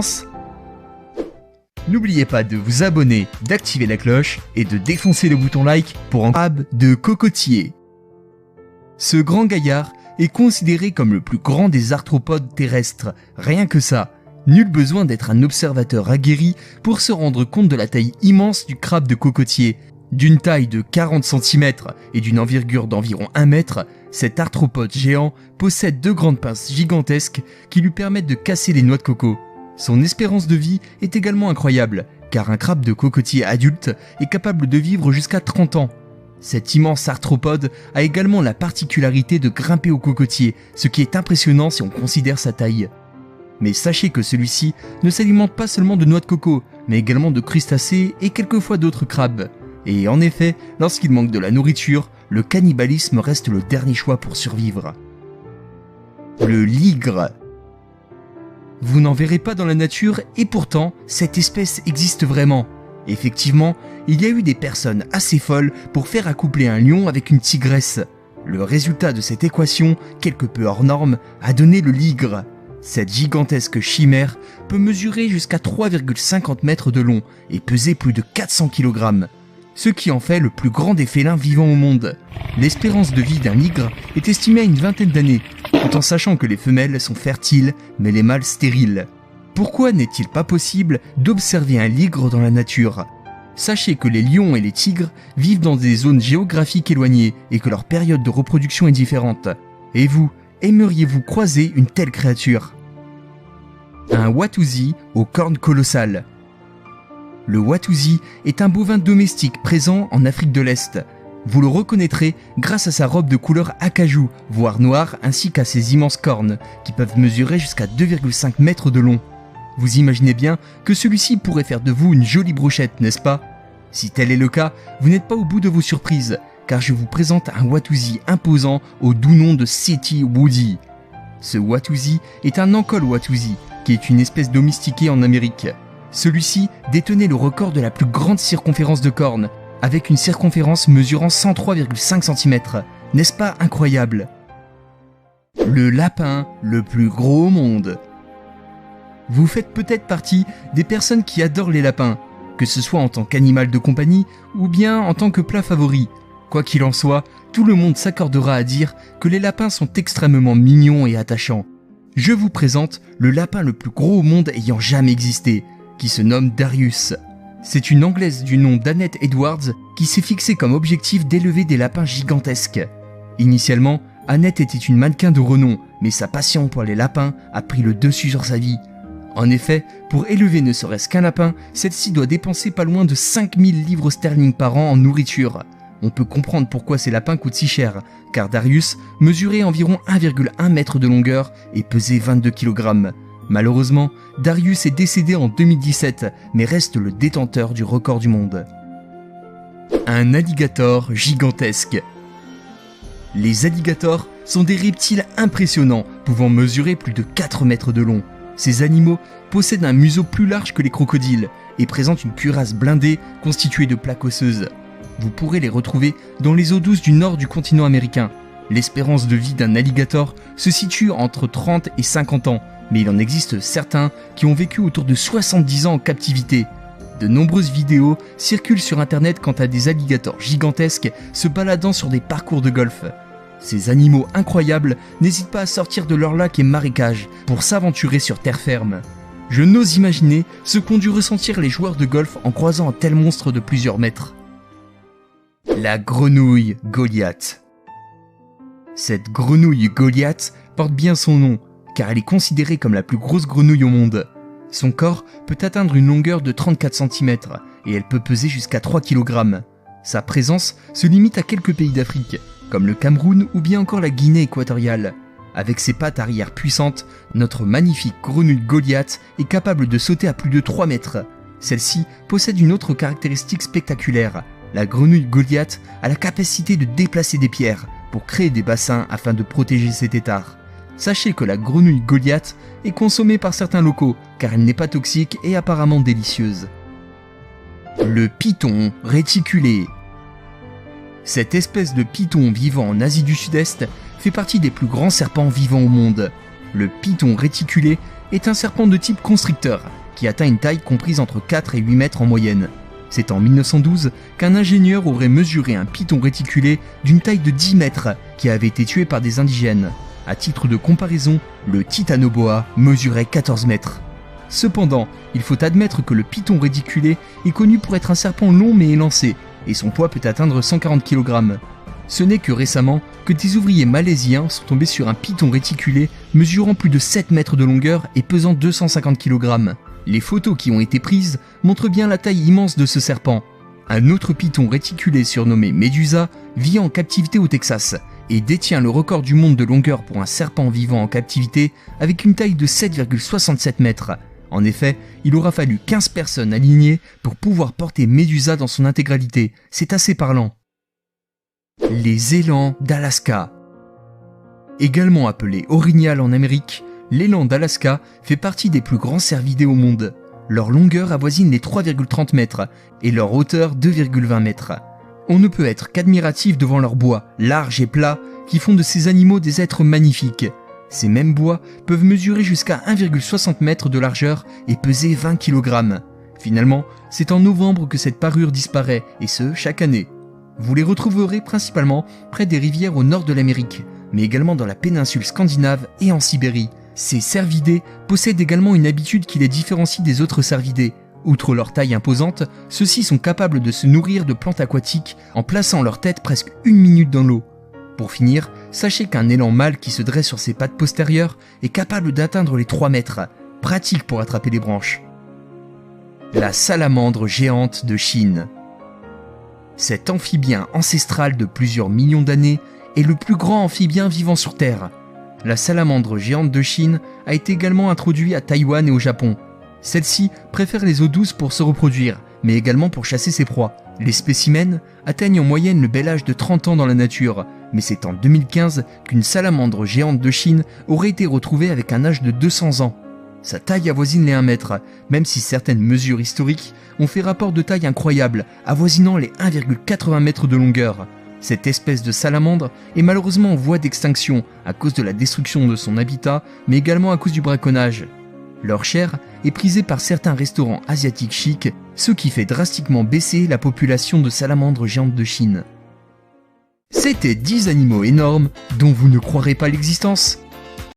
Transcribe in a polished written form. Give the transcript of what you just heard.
commence! N'oubliez pas de vous abonner, d'activer la cloche et de défoncer le bouton like pour un crabe de cocotier. Ce grand gaillard est considéré comme le plus grand des arthropodes terrestres, rien que ça. Nul besoin d'être un observateur aguerri pour se rendre compte de la taille immense du crabe de cocotier. D'une taille de 40 cm et d'une envergure d'environ 1 mètre, cet arthropode géant possède 2 grandes pinces gigantesques qui lui permettent de casser les noix de coco. Son espérance de vie est également incroyable, car un crabe de cocotier adulte est capable de vivre jusqu'à 30 ans. Cet immense arthropode a également la particularité de grimper au cocotier, ce qui est impressionnant si on considère sa taille. Mais sachez que celui-ci ne s'alimente pas seulement de noix de coco, mais également de crustacés et quelquefois d'autres crabes. Et en effet, lorsqu'il manque de la nourriture, le cannibalisme reste le dernier choix pour survivre. Le ligre. Vous n'en verrez pas dans la nature et pourtant, cette espèce existe vraiment. Effectivement, il y a eu des personnes assez folles pour faire accoupler un lion avec une tigresse. Le résultat de cette équation, quelque peu hors norme, a donné le ligre. Cette gigantesque chimère peut mesurer jusqu'à 3,50 mètres de long et peser plus de 400 kg. Ce qui en fait le plus grand des félins vivants au monde. L'espérance de vie d'un ligre est estimée à une vingtaine d'années, tout en sachant que les femelles sont fertiles, mais les mâles stériles. Pourquoi n'est-il pas possible d'observer un ligre dans la nature? Sachez que les lions et les tigres vivent dans des zones géographiques éloignées et que leur période de reproduction est différente. Et vous, aimeriez-vous croiser une telle créature? Un Watusi aux cornes colossales. Le Watusi est un bovin domestique présent en Afrique de l'Est. Vous le reconnaîtrez grâce à sa robe de couleur acajou, voire noire, ainsi qu'à ses immenses cornes, qui peuvent mesurer jusqu'à 2,5 mètres de long. Vous imaginez bien que celui-ci pourrait faire de vous une jolie brochette, n'est-ce pas? Si tel est le cas, vous n'êtes pas au bout de vos surprises, car je vous présente un Watusi imposant au doux nom de Seti Woody. Ce Watusi est un Ankole Watusi, qui est une espèce domestiquée en Amérique. Celui-ci détenait le record de la plus grande circonférence de cornes, avec une circonférence mesurant 103,5 cm. N'est-ce pas incroyable? Le lapin le plus gros au monde. Vous faites peut-être partie des personnes qui adorent les lapins, que ce soit en tant qu'animal de compagnie ou bien en tant que plat favori. Quoi qu'il en soit, tout le monde s'accordera à dire que les lapins sont extrêmement mignons et attachants. Je vous présente le lapin le plus gros au monde ayant jamais existé, qui se nomme Darius. C'est une Anglaise du nom d'Annette Edwards qui s'est fixé comme objectif d'élever des lapins gigantesques. Initialement, Annette était une mannequin de renom, mais sa passion pour les lapins a pris le dessus sur sa vie. En effet, pour élever ne serait-ce qu'un lapin, celle-ci doit dépenser pas loin de 5000 livres sterling par an en nourriture. On peut comprendre pourquoi ces lapins coûtent si cher, car Darius mesurait environ 1,1 mètre de longueur et pesait 22 kg. Malheureusement, Darius est décédé en 2017, mais reste le détenteur du record du monde. Un alligator gigantesque. Les alligators sont des reptiles impressionnants, pouvant mesurer plus de 4 mètres de long. Ces animaux possèdent un museau plus large que les crocodiles et présentent une cuirasse blindée constituée de plaques osseuses. Vous pourrez les retrouver dans les eaux douces du nord du continent américain. L'espérance de vie d'un alligator se situe entre 30 et 50 ans, mais il en existe certains qui ont vécu autour de 70 ans en captivité. De nombreuses vidéos circulent sur internet quant à des alligators gigantesques se baladant sur des parcours de golf. Ces animaux incroyables n'hésitent pas à sortir de leurs lacs et marécages pour s'aventurer sur terre ferme. Je n'ose imaginer ce qu'ont dû ressentir les joueurs de golf en croisant un tel monstre de plusieurs mètres. La grenouille Goliath. Cette grenouille Goliath porte bien son nom, car elle est considérée comme la plus grosse grenouille au monde. Son corps peut atteindre une longueur de 34 cm et elle peut peser jusqu'à 3 kg. Sa présence se limite à quelques pays d'Afrique, comme le Cameroun ou bien encore la Guinée équatoriale. Avec ses pattes arrière puissantes, notre magnifique grenouille Goliath est capable de sauter à plus de 3 mètres. Celle-ci possède une autre caractéristique spectaculaire. La grenouille Goliath a la capacité de déplacer des pierres pour créer des bassins afin de protéger ses têtards. Sachez que la grenouille Goliath est consommée par certains locaux car elle n'est pas toxique et apparemment délicieuse. Le python réticulé. Cette espèce de python vivant en Asie du Sud-Est fait partie des plus grands serpents vivants au monde. Le python réticulé est un serpent de type constricteur, qui atteint une taille comprise entre 4 et 8 mètres en moyenne. C'est en 1912 qu'un ingénieur aurait mesuré un python réticulé d'une taille de 10 mètres qui avait été tué par des indigènes. À titre de comparaison, le Titanoboa mesurait 14 mètres. Cependant, il faut admettre que le python réticulé est connu pour être un serpent long mais élancé, et son poids peut atteindre 140 kg. Ce n'est que récemment que des ouvriers malaisiens sont tombés sur un python réticulé mesurant plus de 7 mètres de longueur et pesant 250 kg. Les photos qui ont été prises montrent bien la taille immense de ce serpent. Un autre python réticulé surnommé Médusa vit en captivité au Texas et détient le record du monde de longueur pour un serpent vivant en captivité avec une taille de 7,67 mètres. En effet, il aura fallu 15 personnes alignées pour pouvoir porter Médusa dans son intégralité. C'est assez parlant. Les élans d'Alaska. Également appelé orignal en Amérique, l'élan d'Alaska fait partie des plus grands cervidés au monde. Leur longueur avoisine les 3,30 mètres et leur hauteur 2,20 mètres. On ne peut être qu'admiratif devant leurs bois, larges et plats, qui font de ces animaux des êtres magnifiques. Ces mêmes bois peuvent mesurer jusqu'à 1,60 mètres de largeur et peser 20 kg. Finalement, c'est en novembre que cette parure disparaît, et ce, chaque année. Vous les retrouverez principalement près des rivières au nord de l'Amérique, mais également dans la péninsule scandinave et en Sibérie. Ces cervidés possèdent également une habitude qui les différencie des autres cervidés. Outre leur taille imposante, ceux-ci sont capables de se nourrir de plantes aquatiques en plaçant leur tête presque 1 minute dans l'eau. Pour finir, sachez qu'un élan mâle qui se dresse sur ses pattes postérieures est capable d'atteindre les 3 mètres, pratique pour attraper les branches. La salamandre géante de Chine. Cet amphibien ancestral de plusieurs millions d'années est le plus grand amphibien vivant sur Terre. La salamandre géante de Chine a été également introduite à Taïwan et au Japon. Celle-ci préfère les eaux douces pour se reproduire, mais également pour chasser ses proies. Les spécimens atteignent en moyenne le bel âge de 30 ans dans la nature, mais c'est en 2015 qu'une salamandre géante de Chine aurait été retrouvée avec un âge de 200 ans. Sa taille avoisine les 1 mètre, même si certaines mesures historiques ont fait rapport de taille incroyable, avoisinant les 1,80 mètres de longueur. Cette espèce de salamandre est malheureusement en voie d'extinction à cause de la destruction de son habitat, mais également à cause du braconnage. Leur chair est prisée par certains restaurants asiatiques chics, ce qui fait drastiquement baisser la population de salamandres géantes de Chine. C'était 10 animaux énormes dont vous ne croirez pas l'existence.